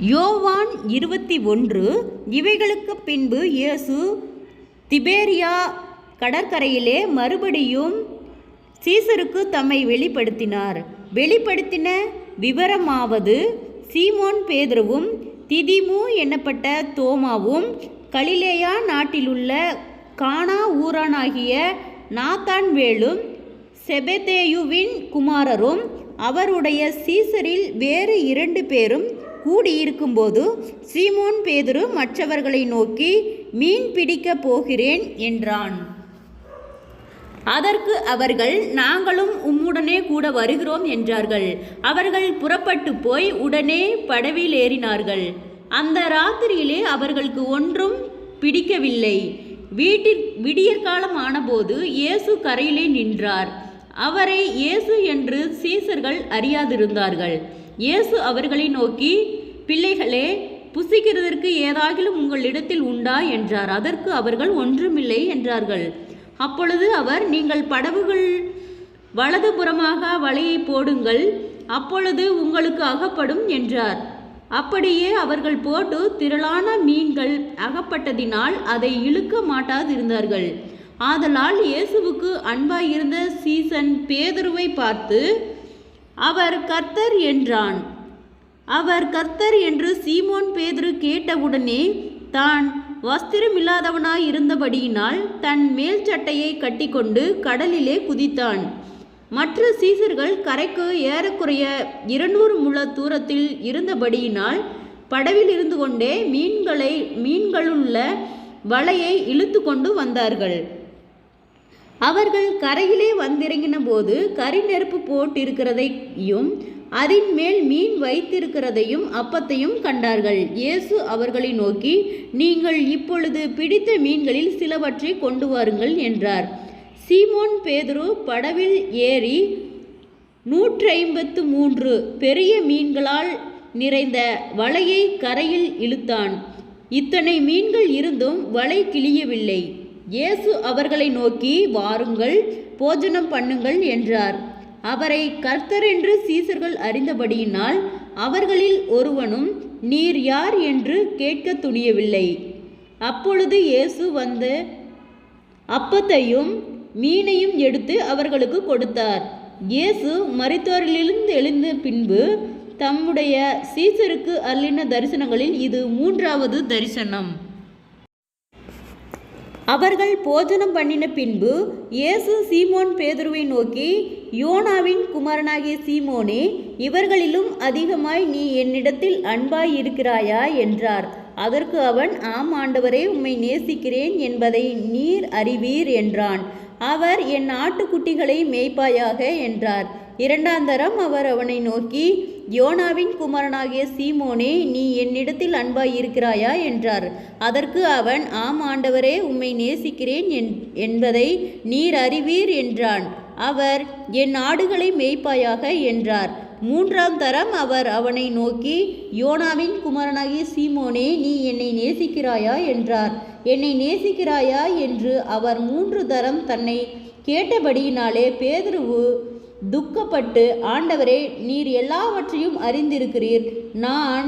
யோவான் 21. இவைகளுக்கு பின்பு இயேசு திபேரியா கடற்கரையிலே மறுபடியும் சீசருக்கு தம்மை வெளிப்படுத்தின விவரமாவது, சீமோன் பேதுருவும் திதிமு என்னப்பட்ட தோமாவும் கலிலேயா நாட்டிலுள்ள கானா ஊரானாகிய நாத்தான்வேலும் செபெதேயுவின் குமாரரும் அவருடைய சீசரில் வேறு 2 பேரும் கூடியிருக்கும்போது, சீமோன் பேதுரு மற்றவர்களை நோக்கி, மீன் பிடிக்கப் போகிறேன் என்றான். அதற்கு அவர்கள், நாங்களும் உம்முடனே கூட வருகிறோம் என்றார்கள். அவர்கள் புறப்பட்டு போய் உடனே படவில் ஏறினார்கள். அந்த ராத்திரியிலே அவர்களுக்கு ஒன்றும் பிடிக்கவில்லை. விடியற்காலம் ஆனபோது இயேசு கரையிலே நின்றார். அவரை இயேசு என்று சீசர்கள் அறியாதிருந்தார்கள். இயேசு அவர்களை நோக்கி, பிள்ளைகளே, புசிக்கிறதற்கு ஏதாகிலும் உங்களிடத்தில் உண்டா என்றார். அதற்கு அவர்கள், ஒன்றுமில்லை என்றார்கள். அப்பொழுது அவர், நீங்கள் படவுகள் வலதுபுறமாக வலையை போடுங்கள், அப்பொழுது உங்களுக்கு அகப்படும் என்றார். அப்படியே அவர்கள் போட்டு திரளான மீன்கள் அகப்பட்டதினால் அதை இழுக்க மாட்டாதிருந்தார்கள். ஆதலால் இயேசுவுக்கு அன்பாயிருந்த சீசன் பேதுருவை பார்த்து, அவர் கர்த்தர் என்றான். அவர் கர்த்தர் என்று சீமோன் பேதுரு கேட்டவுடனே தான் வஸ்திரமில்லாதவனாய் இருந்தபடியினால் தன் மேல் சட்டையை கட்டிக்கொண்டு கடலிலே குதித்தான். மற்ற சீசர்கள் கரைக்கு ஏறக்குறைய 200 முழ தூரத்தில் இருந்தபடியினால் படவில் இருந்து கொண்டே மீன்களுள்ள வலையை இழுத்து கொண்டு வந்தார்கள். அவர்கள் கரையிலே வந்திறங்கின போது கரி நெருப்பு போட்டிருக்கிறதையும் அதன் மேல் மீன் வைத்திருக்கிறதையும் அப்பத்தையும் கண்டார்கள். இயேசு அவர்களை நோக்கி, நீங்கள் இப்பொழுது பிடித்த மீன்களில் சிலவற்றை கொண்டு வாருங்கள் என்றார். சீமோன் பேதுரு படவில் ஏறி 153 பெரிய மீன்களால் நிறைந்த வலையை கரையில் இழுத்தான். இத்தனை மீன்கள் இருந்தும் வலை கிழியவில்லை. இயேசு அவர்களை நோக்கி, வாருங்கள், போஜனம் பண்ணுங்கள் என்றார். அவரை கர்த்தர் என்று சீசர்கள் அறிந்தபடியினால் அவர்களில் ஒருவனும், நீர் யார் என்று கேட்க துணியவில்லை. அப்பொழுது இயேசு வந்து அப்பத்தையும் மீனையும் எடுத்து அவர்களுக்கு கொடுத்தார். இயேசு மரித்தோரிலிருந்து எழுந்த பின்பு தம்முடைய சீசருக்கு அருளின தரிசனங்களில் இது 3வது தரிசனம். அவர்கள் போஜனம் பண்ணின பின்பு இயேசு சீமோன் பேதுருவை நோக்கி, யோனாவின் குமாரனாகிய சீமோனே, இவர்களிலும் அதிகமாய் நீ என்னிடத்தில் அன்பாய் இருக்கிறாயா என்றார். அதற்கு அவன், ஆம் ஆண்டவரே, உம்மை நேசிக்கிறேன் என்பதை நீர் அறிவீர் என்றான். அவர், என் ஆட்டுக்குட்டிகளை மேய்ப்பாயாக என்றார். 2ஆம் தரம் அவர் அவனை நோக்கி, யோனாவின் குமாரனாகிய சீமோனே, நீ என்னிடத்தில் அன்பாய் இருக்கிறாயா என்றார். அதற்கு அவன், ஆம் ஆண்டவரே, உம்மை நேசிக்கிறேன் என்பதை நீர் அறிவீர் என்றான். அவர், என் ஆடுகளை மேய்ப்பாயாக என்றார். 3ஆம் தரம் அவர் அவனை நோக்கி, யோனாவின் குமாரனாகிய சீமோனே, நீ என்னை நேசிக்கிறாயா என்றார். என்னை நேசிக்கிறாயா என்று அவர் 3 தரம் தன்னை கேட்டபடியினாலே பேதுருவு துக்கப்பட்டு, ஆண்டவரே, நீர் எல்லாவற்றையும் அறிந்திருக்கிறீர், நான்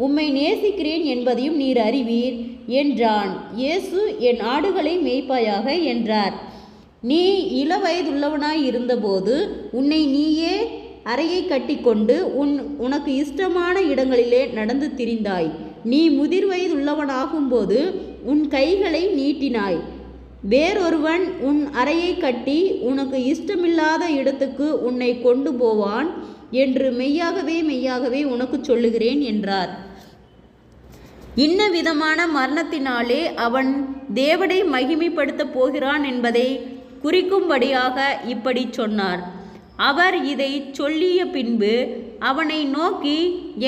உம்மை நேசிக்கிறேன் என்பதையும் நீர் அறிவீர் என்றான். இயேசு, என் ஆடுகளை மேய்ப்பாயாக என்றார். நீ இளவயதுள்ளவனாய் இருந்தபோது உன்னை நீயே அறையை கட்டிக்கொண்டு உனக்கு இஷ்டமான இடங்களிலே நடந்து திரிந்தாய். நீ முதிர் வயதுள்ளவனாகும்போது உன் கைகளை நீட்டினாய். வேறொருவன் உன் அறையை கட்டி உனக்கு இஷ்டமில்லாத இடத்துக்கு உன்னை கொண்டு போவான் என்று மெய்யாகவே உனக்கு சொல்லுகிறேன் என்றார். இன்ன விதமான மரணத்தினாலே அவன் தேவனை மகிமைப்படுத்தப் போகிறான் என்பதை குறிக்கும்படியாக இப்படி சொன்னார். அவர் இதை சொல்லிய பின்பு அவனை நோக்கி,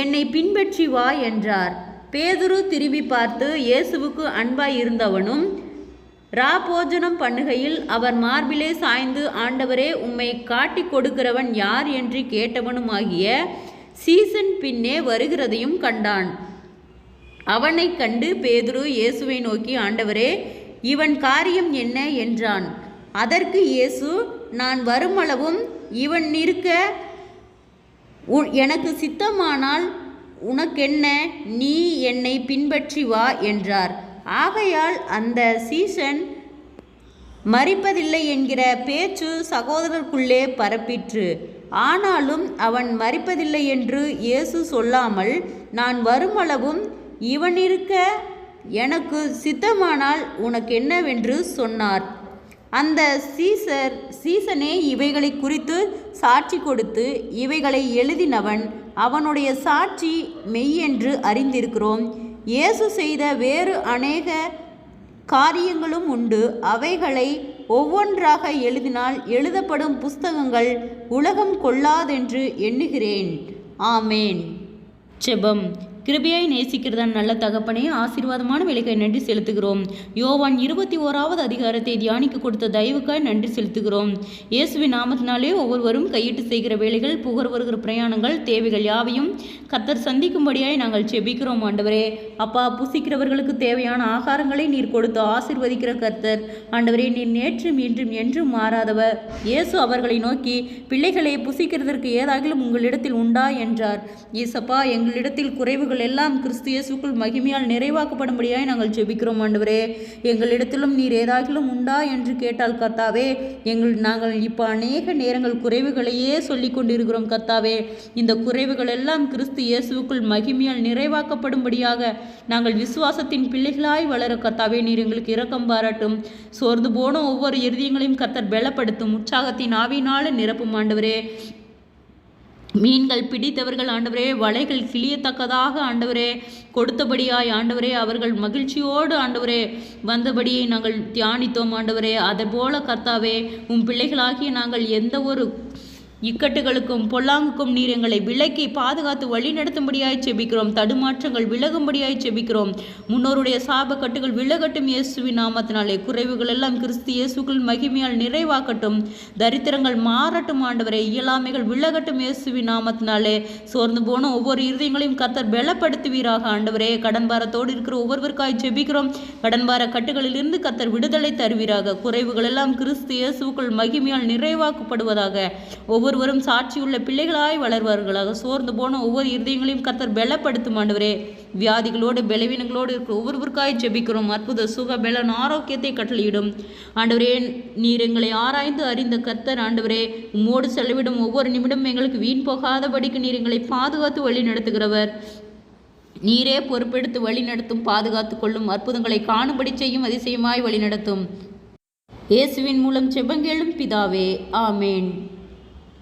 என்னை பின்பற்றி வா என்றார். பேதுரு திரும்பி பார்த்து இயேசுவுக்கு அன்பாய் இருந்தவனும் போஜனம் பண்ணுகையில் அவர் மார்பிலே சாய்ந்து, ஆண்டவரே, உம்மை காட்டி கொடுக்கிறவன் யார் என்று கேட்டவனுமாகிய சீசன் பின்னே வருகிறதையும் கண்டான். அவனை கண்டு பேதுரு இயேசுவை நோக்கி, ஆண்டவரே, இவன் காரியம் என்ன என்றான். அதற்கு இயேசு, நான் வருமளவும் இவன் இருக்க எனக்கு சித்தமானால் உனக்கென்ன, நீ என்னை பின்பற்றி வா என்றார். ஆகையால் அந்த சீசன் மரிப்பதில்லை என்கிற பேச்சு சகோதரருக்குள்ளே பரப்பிற்று. ஆனாலும் அவன் மரிப்பதில்லை என்று இயேசு சொல்லாமல், நான் வருமளவும் இவனிருக்க எனக்கு சித்தமானால் உனக்கென்னவென்று சொன்னார். அந்த சீசனே இவைகளை குறித்து சாட்சி கொடுத்து இவைகளை எழுதினவன். அவனுடைய சாட்சி மெய்யென்று அறிந்திருக்கிறோம். இயேசு செய்த வேறு அநேக காரியங்களும் உண்டு. அவைகளை ஒவ்வொன்றாக எழுதினால் எழுதப்படும் புஸ்தகங்கள் உலகம் கொள்ளாதென்று எண்ணுகிறேன். ஆமேன். ஜெபம். கிருபையாய் நேசிக்கிறதான் நல்ல தகப்பனே, ஆசீர்வாதமான வேலைக்காய் நன்றி செலுத்துகிறோம். யோவான் 21வது அதிகாரத்தை தியானிக்க கொடுத்த தயவுக்காய் நன்றி செலுத்துகிறோம். இயேசுவின் நாமத்தினாலே ஒவ்வொருவரும் கையிட்டு செய்கிற வேலைகள், புகழ் வருகிற பிரயாணங்கள், தேவைகள் யாவையும் கர்த்தர் சந்திக்கும்படியாய் நாங்கள் செபிக்கிறோம். ஆண்டவரே அப்பா, புசிக்கிறவர்களுக்கு தேவையான ஆகாரங்களை நீர் கொடுத்து ஆசீர்வதிக்கிற கர்த்தர். ஆண்டவரே, நீர் நேற்றும் இன்றும் என்றும் மாறாதவர். இயேசு அவர்களை நோக்கி, பிள்ளைகளை புசிக்கிறதற்கு ஏதாகிலும் உங்களிடத்தில் உண்டா என்றார். இயேசப்பா, எங்களிடத்தில் குறைவுகள் எல்லாம் கிறிஸ்து இயேசுக்குள் மகிமையால் நிறைவாக்கப்படும்படியாய் நாங்கள் ஜெபிக்கிறோம். ஆண்டவரே, எங்களிடத்திலும் நீர் ஏதாகிலும் உண்டா என்று கேட்டால் கர்த்தாவே, நாங்கள் இப்போ அநேக நேரங்கள் குறைவுகளையே சொல்லி கொண்டிருக்கிறோம். கர்த்தாவே, இந்த குறைவுகள் எல்லாம் கிறிஸ்து இயேசுக்குள் மகிமையால் நிறைவாக்கப்படும்படியாக நாங்கள் விசுவாசத்தின் பிள்ளைகளாய் வளர கர்த்தாவே நீர் எங்களுக்கு இரக்கம் பாராட்டும். சோர்ந்து போன ஒவ்வொரு இருதயங்களையும் கர்த்தர் பலப்படுத்தும். உற்சாகத்தின் ஆவியினால நிரப்பும். ஆண்டவரே, மீன்கள் பிடித்தவர்கள் ஆண்டவரே வலைகள் கிளியத்தக்கதாக ஆண்டவரே கொடுத்தபடியாய் ஆண்டவரே அவர்கள் மகிழ்ச்சியோடு ஆண்டவரே வந்தபடியை நாங்கள் தியானித்தோம். ஆண்டவரே, அதுபோல கர்த்தாவே உம் பிள்ளைகளாகிய நாங்கள் எந்த ஒரு இக்கட்டுகளுக்கும் பொல்லாங்குக்கும் நீர் எங்களை விலக்கி பாதுகாத்து வழி நடத்தும்படியாய் செபிக்கிறோம். தடுமாற்றங்கள் விலகும்படியாய் செபிக்கிறோம். முன்னோருடைய சாப கட்டுகள் விலகட்டும் இயேசுவின் நாமத்தினாலே. குறைவுகள் எல்லாம் கிறிஸ்து இயேசுக்குள் மகிமையால் நிறைவாக்கட்டும். தரித்திரங்கள் மாறட்டும் ஆண்டவரே. இயலாமைகள் விலகட்டும் இயேசுவின் நாமத்தினாலே. சோர்ந்து போன ஒவ்வொரு இருதயங்களையும் கர்த்தர் பலப்படுத்துவீராக. ஆண்டவரே, கடன் பாரத்தோடு இருக்கிற ஒவ்வொருவருக்காய் செபிக்கிறோம். கடன் பார கட்டுகளிலிருந்து கர்த்தர் விடுதலை தருவீராக. குறைவுகள் எல்லாம் கிறிஸ்து இயேசுக்குள் மகிமையால் நிறைவாக்கப்படுவதாக. ஒவ்வொருவரும் சாட்சியுள்ள பிள்ளைகளாய் வளர்வார்களாக. சோர்ந்து போன ஒவ்வொரு இருதயங்களையும் கர்த்தர் பலப்படுத்தும். ஆண்டவரே, வியாதிகளோடு பலவீனங்களோடு இருக்கிற ஒவ்வொருவருக்காய் ஜெபிக்கிறோம். அற்புத சுக பலன் ஆரோக்கியத்தை கட்டளையிடும். ஆண்டவரே, நீர் எங்களை ஆராய்ந்து அறிந்த கர்த்தர். ஆண்டவரே, உம்மோடு செலவிடும் ஒவ்வொரு நிமிடம் எங்களுக்கு வீண் போகாதபடிக்கு நீர் எங்களை பாதுகாத்து வழி நடத்துகிறவர். நீரே பொறுப்பெடுத்து வழி நடத்தும். பாதுகாத்து கொள்ளும். அற்புதங்களை காணும்படி செய்யும். அதிசயமாய் வழி நடத்தும். இயேசுவின் மூலம் செபங்கேளும் பிதாவே. ஆமேன்.